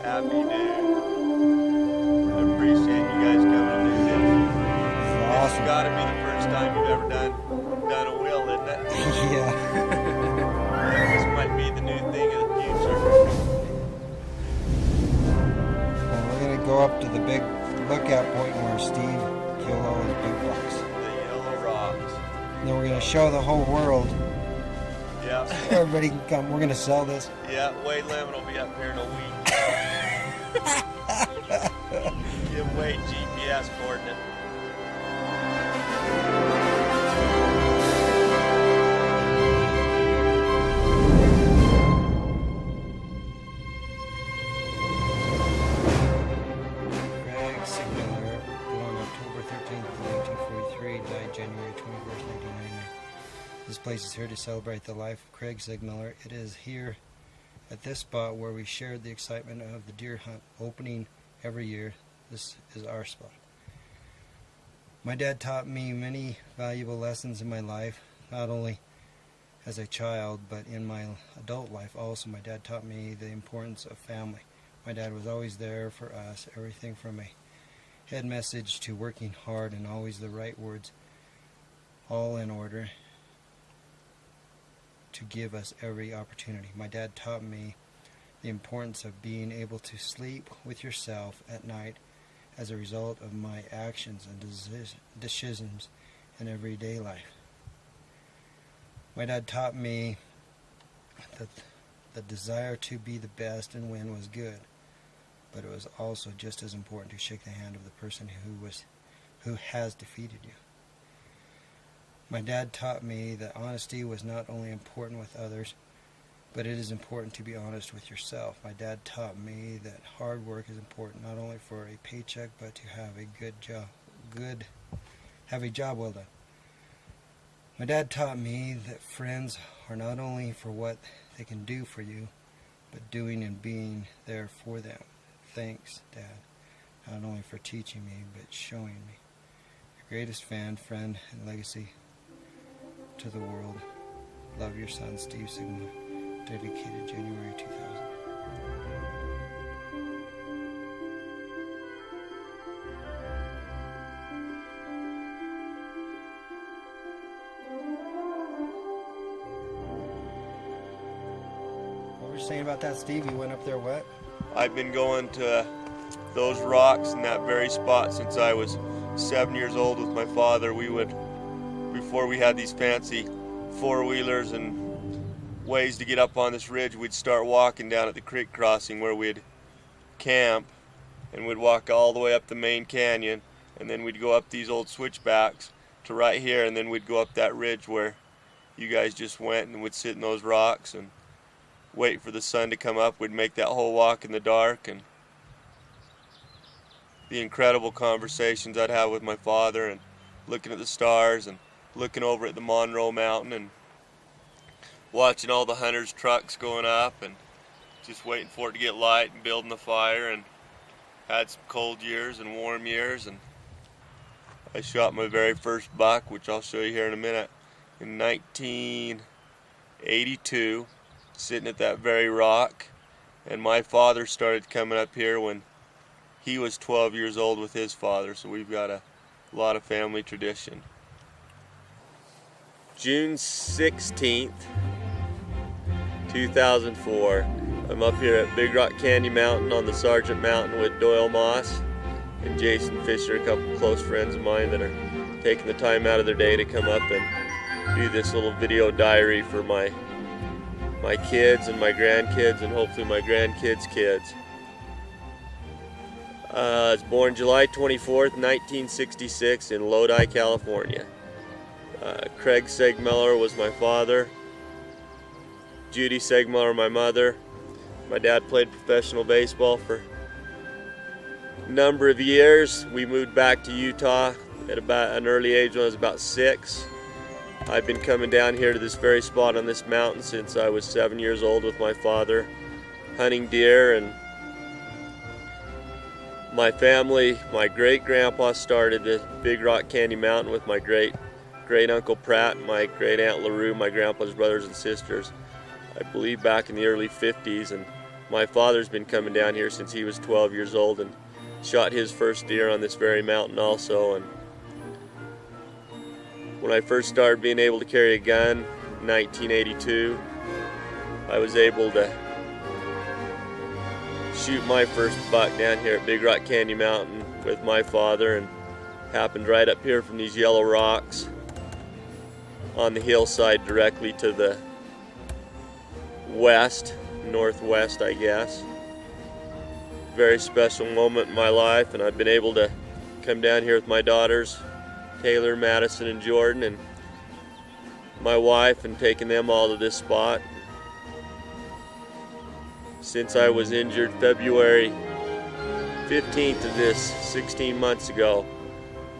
Happy dude. I appreciate you guys coming to do this. This has got to be the first time you've ever done a wheel, isn't it? Yeah. Yeah, this might be the new thing of the future. And we're going to go up to the big lookout point where Steve killed all his big bucks. The yellow rocks. And then we're going to show the whole world. Yeah. Everybody can come. We're going to sell this. Yeah, Wade Lemon will be up here in a week. Give Wade GPS coordinate. Craig Seegmiller, born October 13th, 1943, died January 21st, 1999. This place is here to celebrate the life of Craig Seegmiller. It is here at this spot where we shared the excitement of the deer hunt opening every year. This is our spot. My dad taught me many valuable lessons in my life, not only as a child, but in my adult life also. My dad taught me the importance of family. My dad was always there for us, everything from a head message to working hard and always the right words, all in order to give us every opportunity. My dad taught me the importance of being able to sleep with yourself at night as a result of my actions and decisions in everyday life. My dad taught me that the desire to be the best and win was good, but it was also just as important to shake the hand of the person who has defeated you. My dad taught me that honesty was not only important with others, but it is important to be honest with yourself. My dad taught me that hard work is important not only for a paycheck, but to have a job well done. My dad taught me that friends are not only for what they can do for you, but doing and being there for them. Thanks, Dad, not only for teaching me, but showing me. Your greatest fan, friend, and legacy to the world. Love, your son, Steve Seegmiller. Dedicated January 2000. What were you saying about that, Steve? You went up there what? I've been going to those rocks in that very spot since I was 7 years old with my father. We would, before we had these fancy four-wheelers and ways to get up on this ridge, we'd start walking down at the creek crossing where we'd camp, and we'd walk all the way up the main canyon, and then we'd go up these old switchbacks to right here, and then we'd go up that ridge where you guys just went, and would sit in those rocks and wait for the sun to come up. We'd make that whole walk in the dark, and the incredible conversations I'd have with my father, and looking at the stars and looking over at the Monroe Mountain and watching all the hunters' trucks going up and just waiting for it to get light and building the fire. And had some cold years and warm years, and I shot my very first buck, which I'll show you here in a minute, in 1982, sitting at that very rock. And my father started coming up here when he was 12 years old with his father, so we've got a lot of family tradition. June 16th, 2004. I'm up here at Big Rock Candy Mountain on the Sargent Mountain with Doyle Moss and Jason Fisher, a couple close friends of mine that are taking the time out of their day to come up and do this little video diary for my kids and my grandkids, and hopefully my grandkids' kids. I was born July 24th, 1966 in Lodi, California. Craig Seegmiller was my father. Judy Seegmiller, my mother. My dad played professional baseball for a number of years. We moved back to Utah at about an early age when I was about 6. I've been coming down here to this very spot on this mountain since I was 7 years old with my father, hunting deer. And my family, my great-grandpa started the Big Rock Candy Mountain with my great-uncle Pratt, my great-aunt LaRue, my grandpa's brothers and sisters, I believe back in the early 50s. And My father's been coming down here since he was 12 years old and shot his first deer on this very mountain also. And when I first started being able to carry a gun in 1982, I was able to shoot my first buck down here at Big Rock Canyon Mountain with my father, and happened right up here from these yellow rocks on the hillside directly to the west, northwest I guess. Very special moment in my life, and I've been able to come down here with my daughters Taylor, Madison, and Jordan, and my wife, and taking them all to this spot. Since I was injured February 15th of this 16 months ago,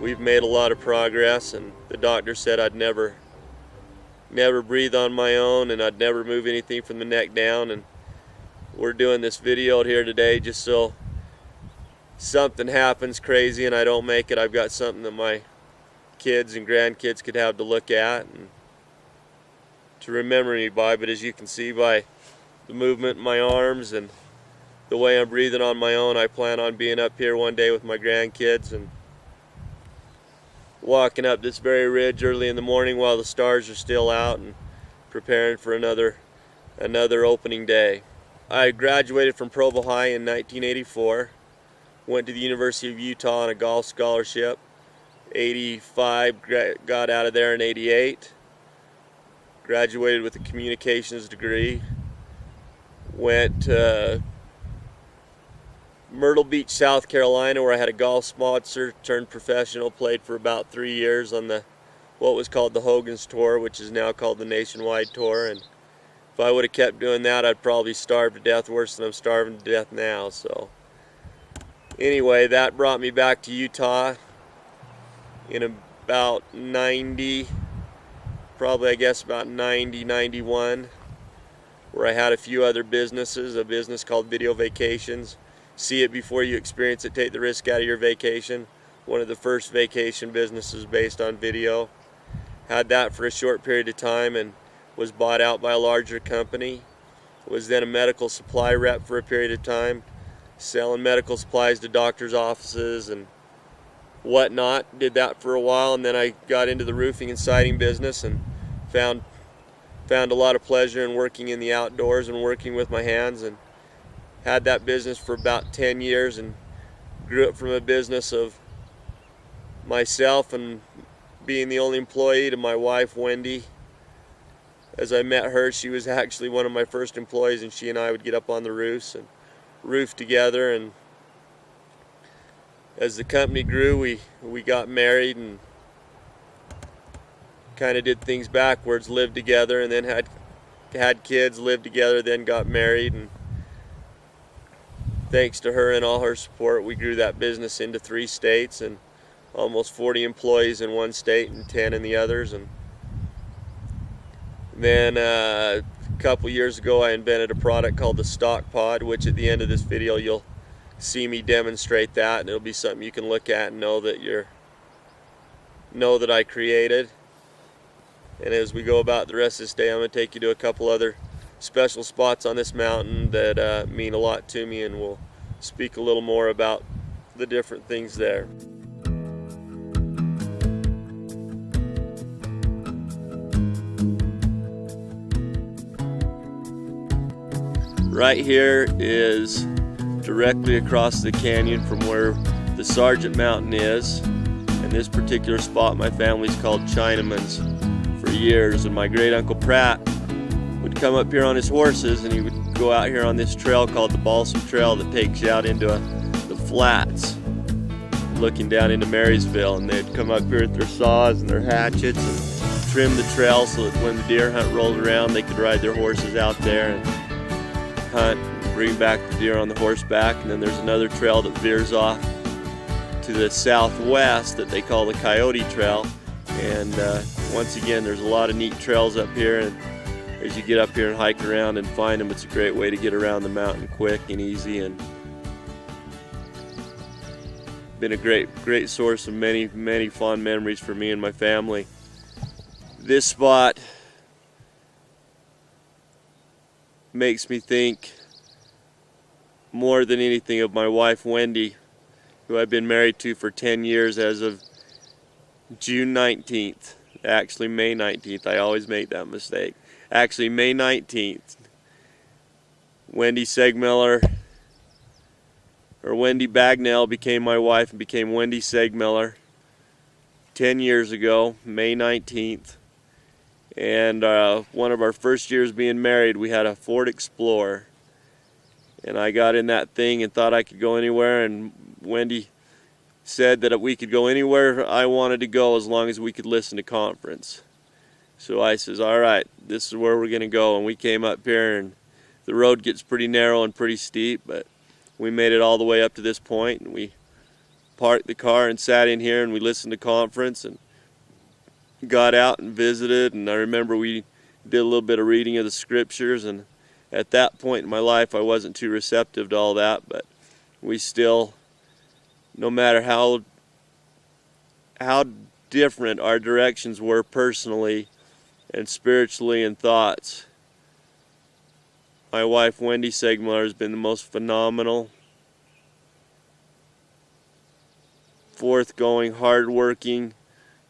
we've made a lot of progress, and the doctor said I'd never breathe on my own, and I'd never move anything from the neck down. And we're doing this video here today just so something happens crazy and I don't make it, I've got something that my kids and grandkids could have to look at and to remember me by. But as you can see by the movement in my arms and the way I'm breathing on my own, I plan on being up here one day with my grandkids and walking up this very ridge early in the morning while the stars are still out and preparing for another opening day. I graduated from Provo High in 1984, went to the University of Utah on a golf scholarship. 85, got out of there in 88, graduated with a communications degree, went to Myrtle Beach, South Carolina, where I had a golf sponsor, turned professional, played for about 3 years on what was called the Hogan's Tour, which is now called the Nationwide Tour. And if I would have kept doing that, I'd probably starve to death worse than I'm starving to death now. So anyway, that brought me back to Utah in about 90, probably I guess about 90, 91, where I had a few other businesses, a business called Video Vacations. See it before you experience it, take the risk out of your vacation. One of the first vacation businesses based on video. Had that for a short period of time and was bought out by a larger company. Was then a medical supply rep for a period of time, selling medical supplies to doctors' offices and whatnot. Did that for a while, and then I got into the roofing and siding business and found a lot of pleasure in working in the outdoors and working with my hands, and had that business for about 10 years and grew it from a business of myself and being the only employee to my wife Wendy. As I met her, she was actually one of my first employees, and she and I would get up on the roofs and roof together. And as the company grew, we got married and kind of did things backwards, lived together, and then had kids, lived together, then got married. And thanks to her and all her support, we grew that business into 3 states and almost 40 employees in one state and 10 in the others. And then a couple years ago, I invented a product called the Stock Pod, which at the end of this video you'll see me demonstrate that, and it'll be something you can look at and know that I created. And as we go about the rest of this day, I'm going to take you to a couple other special spots on this mountain that mean a lot to me, and we'll speak a little more about the different things there. Right here is directly across the canyon from where the Sargent Mountain is, and this particular spot my family's called Chinaman's for years. And my great uncle Pratt would come up here on his horses, and he would go out here on this trail called the Balsam Trail that takes you out into the flats looking down into Marysville. And they'd come up here with their saws and their hatchets and trim the trail so that when the deer hunt rolled around, they could ride their horses out there and hunt, bring back the deer on the horseback. And then there's another trail that veers off to the southwest that they call the Coyote Trail. And once again, there's a lot of neat trails up here, and as you get up here and hike around and find them, it's a great way to get around the mountain quick and easy, and been a great source of many fond memories for me and my family. This spot makes me think more than anything of my wife Wendy, who I've been married to for 10 years as of June 19th. Actually May 19th. I always make that mistake. Actually May 19th. Wendy Seegmiller, or Wendy Bagnell, became my wife and became Wendy Seegmiller 10 years ago, May 19th. And one of our first years being married, we had a Ford Explorer. And I got in that thing and thought I could go anywhere, and Wendy said that we could go anywhere I wanted to go as long as we could listen to conference. So I says, all right, this is where we're going to go. And we came up here, and the road gets pretty narrow and pretty steep, but we made it all the way up to this point, and we parked the car and sat in here and we listened to conference and got out and visited. And I remember we did a little bit of reading of the scriptures, and at that point in my life I wasn't too receptive to all that, but we still, no matter how different our directions were personally and spiritually and thoughts, my wife Wendy Seegmiller has been the most phenomenal, forthgoing, hardworking,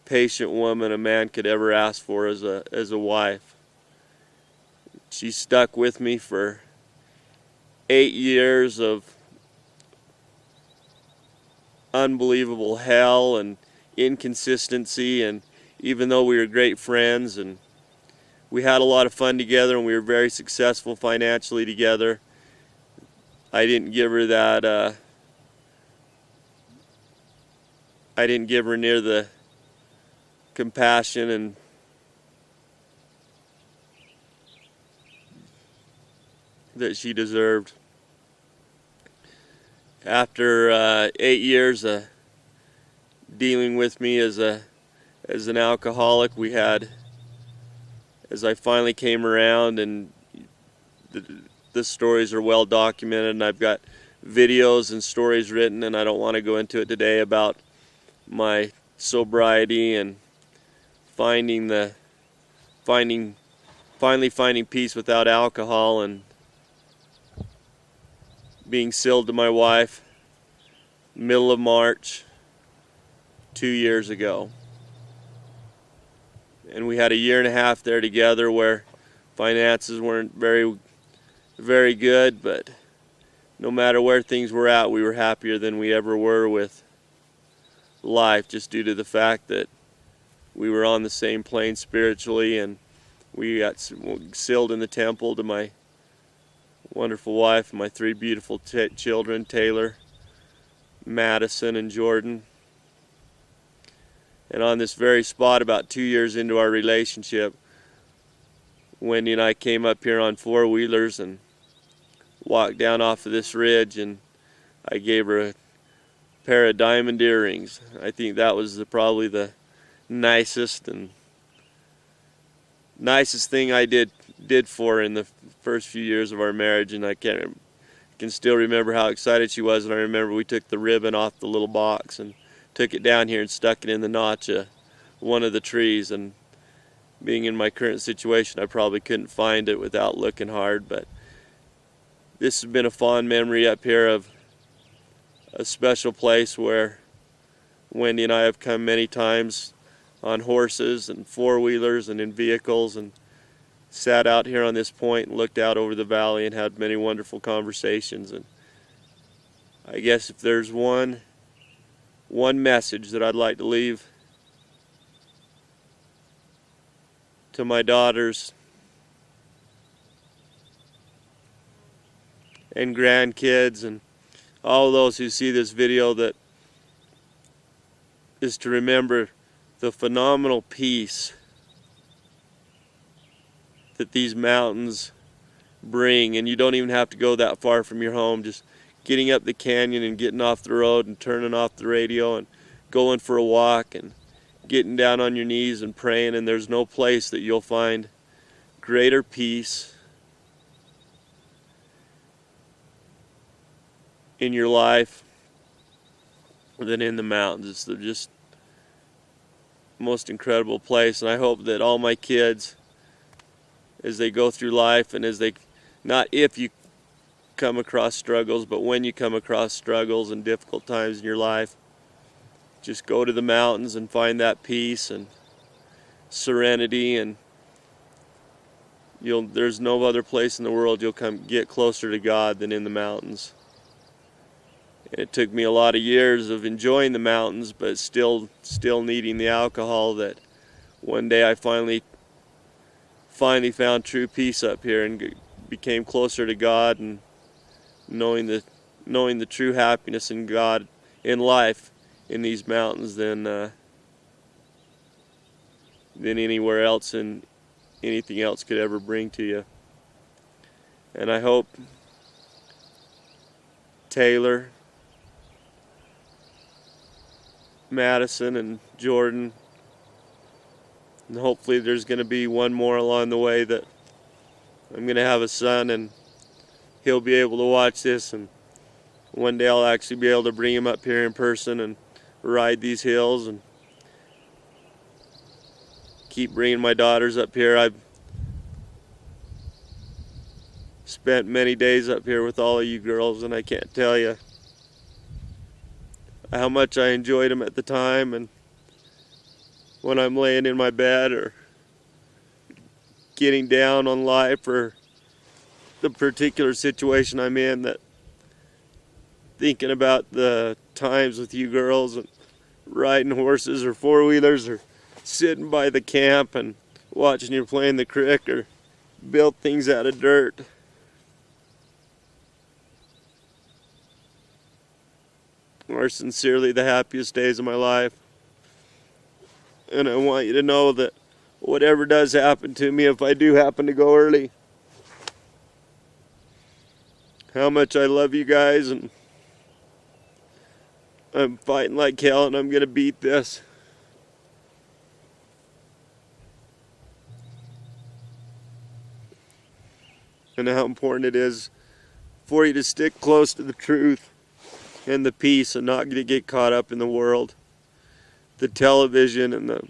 patient woman a man could ever ask for as a wife. She stuck with me for 8 years of unbelievable hell and inconsistency, and even though we were great friends and we had a lot of fun together and we were very successful financially together, I didn't give her that I didn't give her near the compassion and that she deserved. After 8 years dealing with me as an alcoholic, we had, as I finally came around, and the stories are well documented, and I've got videos and stories written, and I don't want to go into it today about my sobriety and finally finding peace without alcohol and being sealed to my wife middle of March 2 years ago. And we had a year and a half there together where finances weren't very good, but no matter where things were at, we were happier than we ever were with life, just due to the fact that we were on the same plane spiritually, and we got sealed in the temple to my wonderful wife and my 3 beautiful children, Taylor, Madison, and Jordan. And on this very spot, about 2 years into our relationship, Wendy and I came up here on 4-wheelers and walked down off of this ridge, and I gave her a pair of diamond earrings. I think that was probably the nicest thing I did for her in the first few years of our marriage, and I can still remember how excited she was. And I remember we took the ribbon off the little box and took it down here and stuck it in the notch of one of the trees. And being in my current situation, I probably couldn't find it without looking hard, but this has been a fond memory up here of a special place where Wendy and I have come many times on horses and 4-wheelers and in vehicles, and sat out here on this point and looked out over the valley and had many wonderful conversations. And I guess if there's one message that I'd like to leave to my daughters and grandkids and all those who see this video, that is to remember the phenomenal peace that these mountains bring. And you don't even have to go that far from your home. Just getting up the canyon and getting off the road and turning off the radio and going for a walk and getting down on your knees and praying, and there's no place that you'll find greater peace in your life than in the mountains. It's the just most incredible place. And I hope that all my kids, as they go through life, and as they, not if you come across struggles, but when you come across struggles and difficult times in your life, just go to the mountains and find that peace and serenity, and there's no other place in the world you'll get closer to God than in the mountains. And it took me a lot of years of enjoying the mountains, but still needing the alcohol, that one day I finally found true peace up here and became closer to God, and knowing the true happiness in God, in life, in these mountains than anywhere else and anything else could ever bring to you. And I hope Taylor, Madison, and Jordan, and hopefully there's going to be one more along the way, that I'm going to have a son and he'll be able to watch this, and one day I'll actually be able to bring him up here in person and ride these hills, and keep bringing my daughters up here. I've spent many days up here with all of you girls, and I can't tell you how much I enjoyed them at the time, and when I'm laying in my bed or getting down on life or the particular situation I'm in, that thinking about the times with you girls and riding horses or four-wheelers or sitting by the camp and watching you play in the creek or build things out of dirt. Are sincerely the happiest days of my life. And I want you to know that whatever does happen to me, if I do happen to go early, how much I love you guys, and I'm fighting like hell, and I'm going to beat this. And how important it is for you to stick close to the truth and the peace, and not to get caught up in the world, the television and the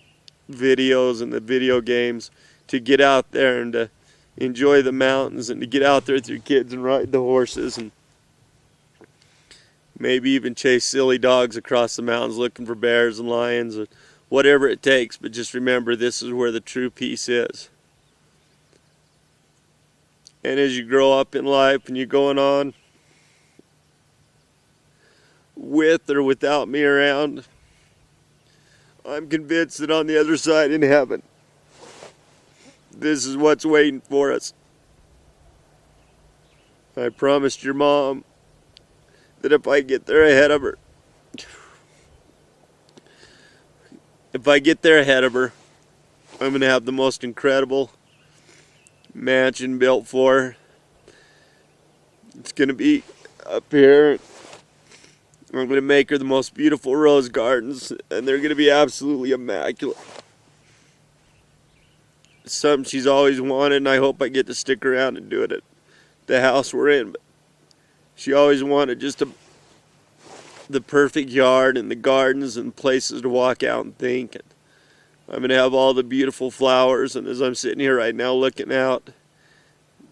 videos and the video games, to get out there and to enjoy the mountains, and to get out there with your kids and ride the horses, and maybe even chase silly dogs across the mountains looking for bears and lions, or whatever it takes. But just remember, this is where the true peace is. And as you grow up in life and you're going on, with or without me around, I'm convinced that on the other side in heaven, this is what's waiting for us. I promised your mom that if I get there ahead of her, I'm going to have the most incredible mansion built for her. It's going to be up here. I'm going to make her the most beautiful rose gardens, and they're going to be absolutely immaculate. It's something she's always wanted, and I hope I get to stick around and do it at the house we're in. But she always wanted just the perfect yard and the gardens and places to walk out and think. And I'm going to have all the beautiful flowers, and as I'm sitting here right now looking out,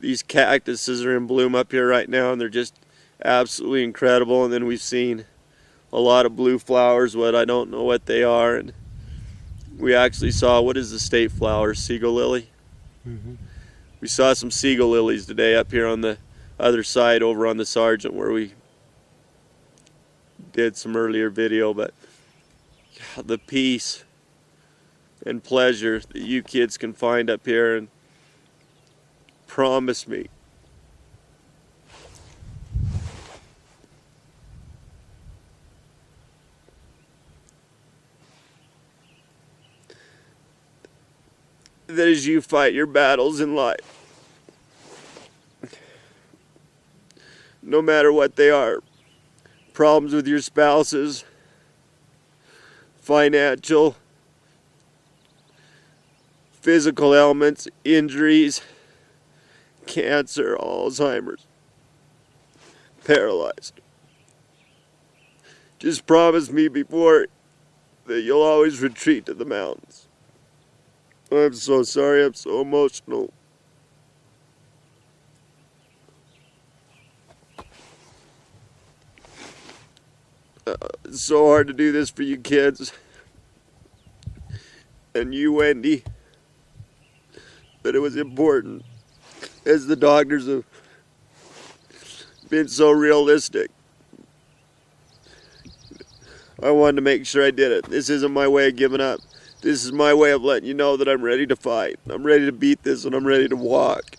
these cactuses are in bloom up here right now, and they're just absolutely incredible. And then we've seen a lot of blue flowers, what I don't know what they are, and we actually saw, what is the state flower, seagull lily? Mm-hmm. We saw some seagull lilies today up here on the other side over on the Sargent where we did some earlier video. But the peace and pleasure that you kids can find up here, and promise me that as you fight your battles in life, no matter what they are, problems with your spouses, financial, physical ailments, injuries, cancer, Alzheimer's, paralyzed, just promise me before that you'll always retreat to the mountains. I'm so sorry, I'm so emotional. It's so hard to do this for you kids. And you, Wendy. But it was important, as the doctors have been so realistic. I wanted to make sure I did it. This isn't my way of giving up. This is my way of letting you know that I'm ready to fight. I'm ready to beat this, and I'm ready to walk.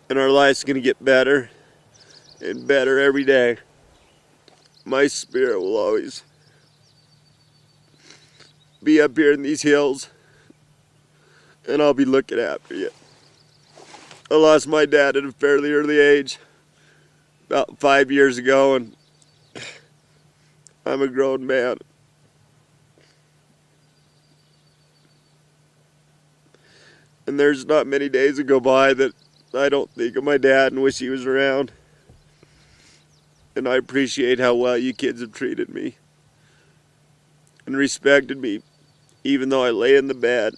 And our life's going to get better and better every day. My spirit will always be up here in these hills, and I'll be looking after you. I lost my dad at a fairly early age, about 5 years ago, and I'm a grown man. And there's not many days that go by that I don't think of my dad and wish he was around. And I appreciate how well you kids have treated me and respected me, even though I lay in the bed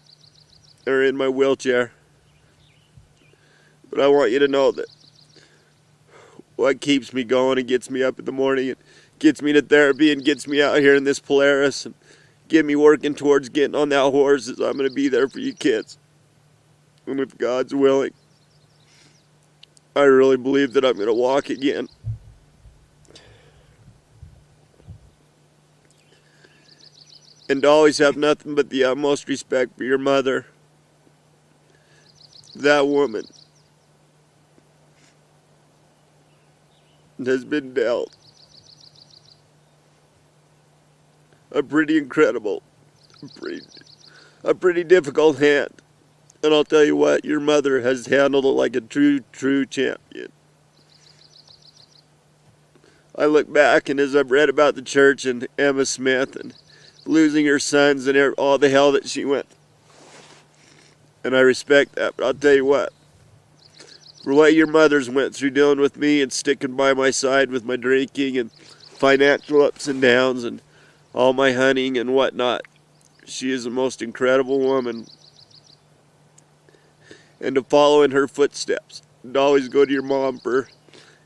or in my wheelchair. But I want you to know that what keeps me going and gets me up in the morning and gets me to therapy and gets me out here in this Polaris and get me working towards getting on that horse is I'm going to be there for you kids. And if God's willing, I really believe that I'm going to walk again. And to always have nothing but the utmost respect for your mother. That woman has been dealt a pretty incredible, a pretty difficult hand. And I'll tell you what, your mother has handled it like a true champion. I look back, and as I've read about the church and Emma Smith and losing her sons and all the hell that she went, and I respect that, but I'll tell you what, for what your mothers went through dealing with me and sticking by my side with my drinking and financial ups and downs and all my hunting and whatnot, she is the most incredible woman. And to follow in her footsteps, and always go to your mom for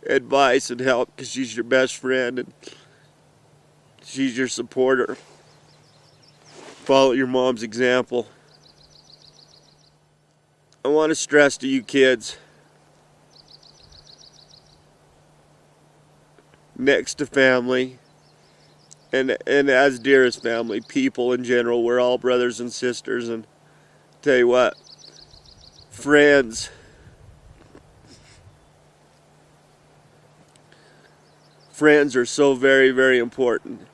advice and help, because she's your best friend and she's your supporter. Follow your mom's example. I want to stress to you kids, next to family, and as dear as family, people in general, we're all brothers and sisters, and tell you what, friends are so very, very important.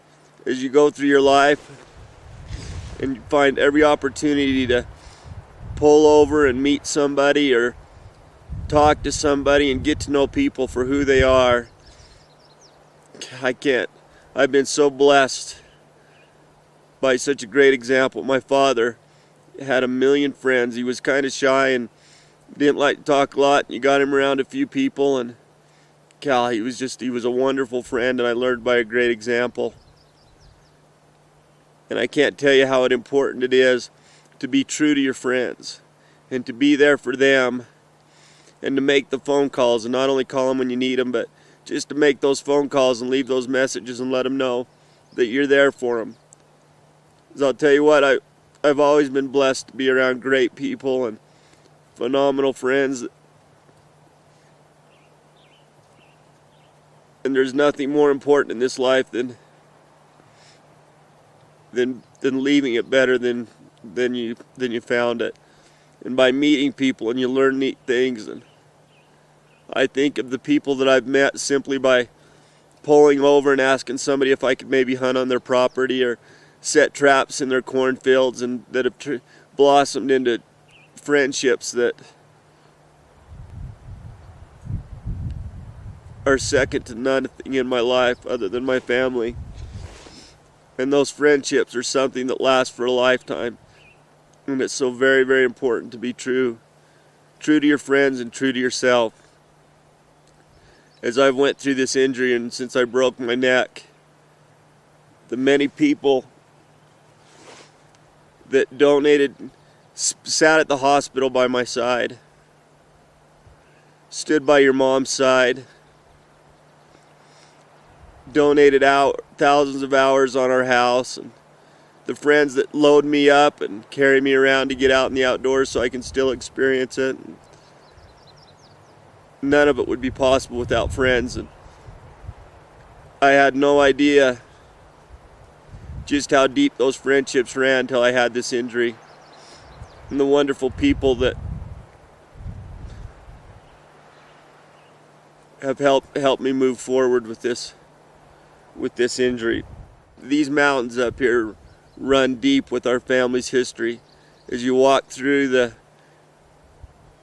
As you go through your life and you find every opportunity to pull over and meet somebody or talk to somebody and get to know people for who they are, I've been so blessed by such a great example. My father had a million friends. He was kind of shy and didn't like to talk a lot. You got him around a few people, and he was a wonderful friend, and I learned by a great example. And I can't tell you how important it is to be true to your friends and to be there for them and to make the phone calls, and not only call them when you need them, but just to make those phone calls and leave those messages and let them know that you're there for them. Because I'll tell you what, I've always been blessed to be around great people and phenomenal friends. And there's nothing more important in this life than leaving it better than you found it. And by meeting people, and you learn neat things. And I think of the people that I've met simply by pulling over and asking somebody if I could maybe hunt on their property or set traps in their cornfields, and that have blossomed into friendships that are second to nothing in my life other than my family. And those friendships are something that lasts for a lifetime. And it's so very, very important to be true to your friends and true to yourself. As I've went through this injury and since I broke my neck, the many people that donated, sat at the hospital by my side, stood by your mom's side, donated out thousands of hours on our house, and the friends that load me up and carry me around to get out in the outdoors so I can still experience it. None of it would be possible without friends, and I had no idea just how deep those friendships ran until I had this injury, and the wonderful people that have helped me move forward with this injury. These mountains up here run deep with our family's history. As you walk through the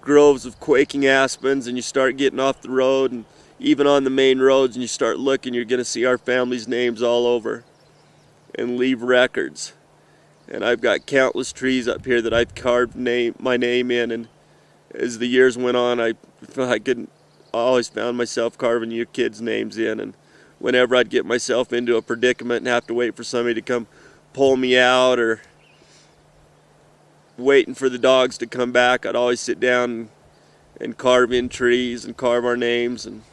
groves of quaking aspens and you start getting off the road, and even on the main roads, and you start looking, you're going to see our family's names all over and leave records. And I've got countless trees up here that I've carved my name in, and as the years went on, I always found myself carving your kids' names in. And whenever I'd get myself into a predicament and have to wait for somebody to come pull me out, or waiting for the dogs to come back, I'd always sit down and carve in trees and carve our names. And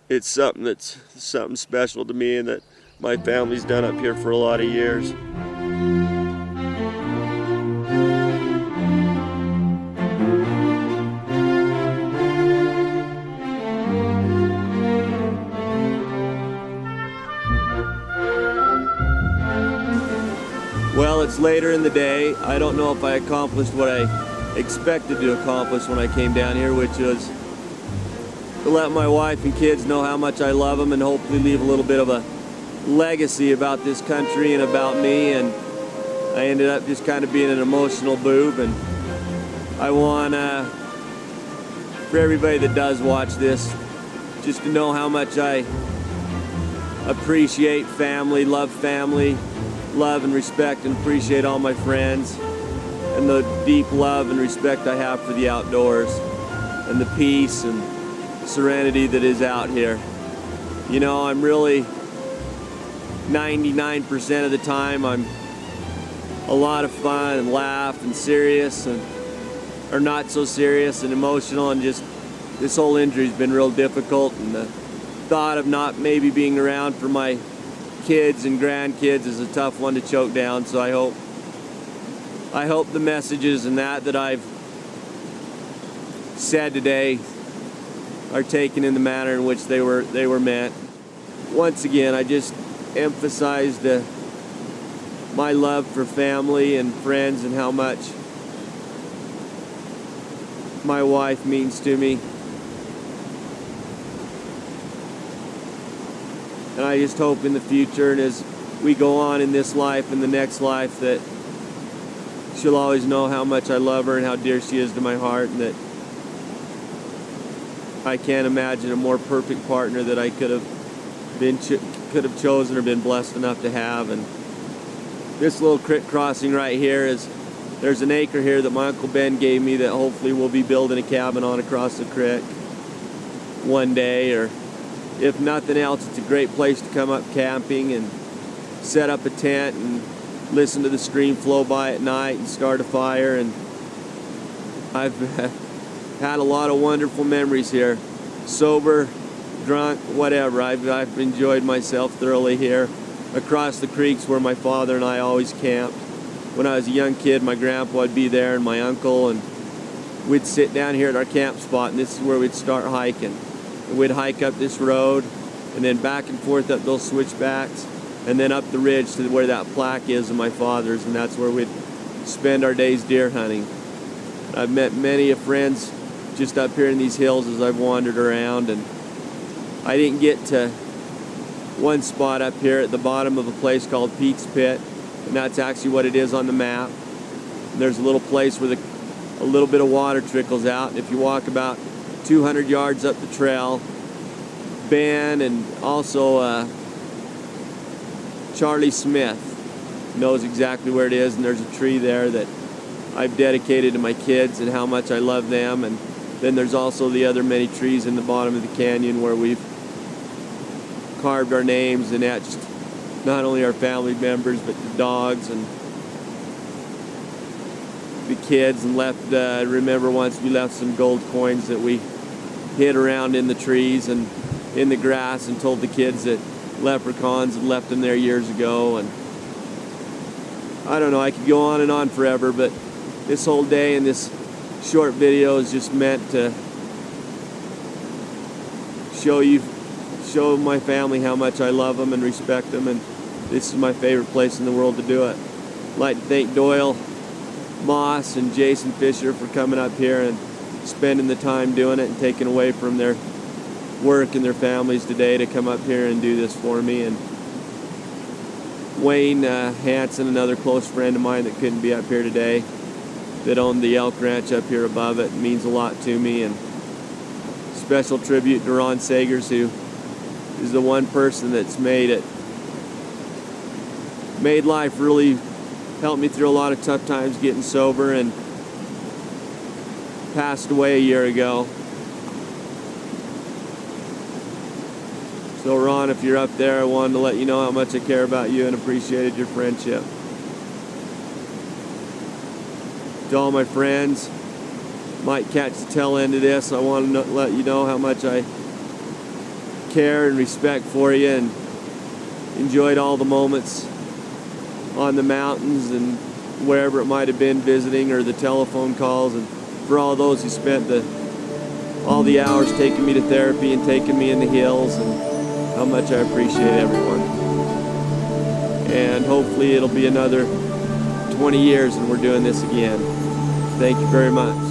it's something special to me, and that my family's done up here for a lot of years. Well, it's later in the day. I don't know if I accomplished what I expected to accomplish when I came down here, which was to let my wife and kids know how much I love them and hopefully leave a little bit of a legacy about this country and about me. And I ended up just kind of being an emotional boob, and I want for everybody that does watch this just to know how much I appreciate family, love and respect and appreciate all my friends, and the deep love and respect I have for the outdoors and the peace and serenity that is out here. You know, I'm really 99% of the time I'm a lot of fun and laugh and serious, and or not so serious and emotional, and just this whole injury's been real difficult, and the thought of not maybe being around for my kids and grandkids is a tough one to choke down. So I hope the messages and that I've said today are taken in the manner in which they were meant. Once again, I just emphasized my love for family and friends and how much my wife means to me. And I just hope in the future, and as we go on in this life and the next life, that she'll always know how much I love her and how dear she is to my heart, and that I can't imagine a more perfect partner that I could have chosen or been blessed enough to have. And this little creek crossing right here there's an acre here that my Uncle Ben gave me that hopefully we'll be building a cabin on across the creek one day, or if nothing else, it's a great place to come up camping and set up a tent and listen to the stream flow by at night and start a fire. And I've had a lot of wonderful memories here, sober, drunk, whatever. I've enjoyed myself thoroughly here. Across the creeks where my father and I always camped. When I was a young kid, my grandpa would be there and my uncle, and we'd sit down here at our camp spot, and this is where we'd start hiking. And we'd hike up this road and then back and forth up those switchbacks, and then up the ridge to where that plaque is of my father's, and that's where we'd spend our days deer hunting. I've met many of friends just up here in these hills as I've wandered around, and I didn't get to one spot up here at the bottom of a place called Pete's Pit, and that's actually what it is on the map. And there's a little place where a little bit of water trickles out, and if you walk about 200 yards up the trail, Ben and also Charlie Smith knows exactly where it is, and there's a tree there that I've dedicated to my kids and how much I love them. And then there's also the other many trees in the bottom of the canyon where we've carved our names and etched not only our family members but the dogs and the kids and left, I remember once we left some gold coins that we hid around in the trees and in the grass, and told the kids that leprechauns had left them there years ago. And I don't know, I could go on and on forever, but this whole day and this short video is just meant to show my family how much I love them and respect them, and this is my favorite place in the world to do it. I'd like to thank Doyle Moss and Jason Fisher for coming up here and spending the time doing it and taking away from their work and their families today to come up here and do this for me. And Wayne Hanson, another close friend of mine that couldn't be up here today, that owned the elk ranch up here above it, means a lot to me. And special tribute to Ron Sagers, who is the one person that's made life really, helped me through a lot of tough times getting sober, and passed away a year ago. So Ron, if you're up there, I wanted to let you know how much I care about you and appreciated your friendship. To all my friends, might catch the tail end of this, I want to let you know how much I care and respect for you, and enjoyed all the moments on the mountains and wherever it might have been visiting, or the telephone calls, and for all those who spent all the hours taking me to therapy and taking me in the hills, and how much I appreciate everyone. And hopefully it'll be another 20 years and we're doing this again. Thank you very much.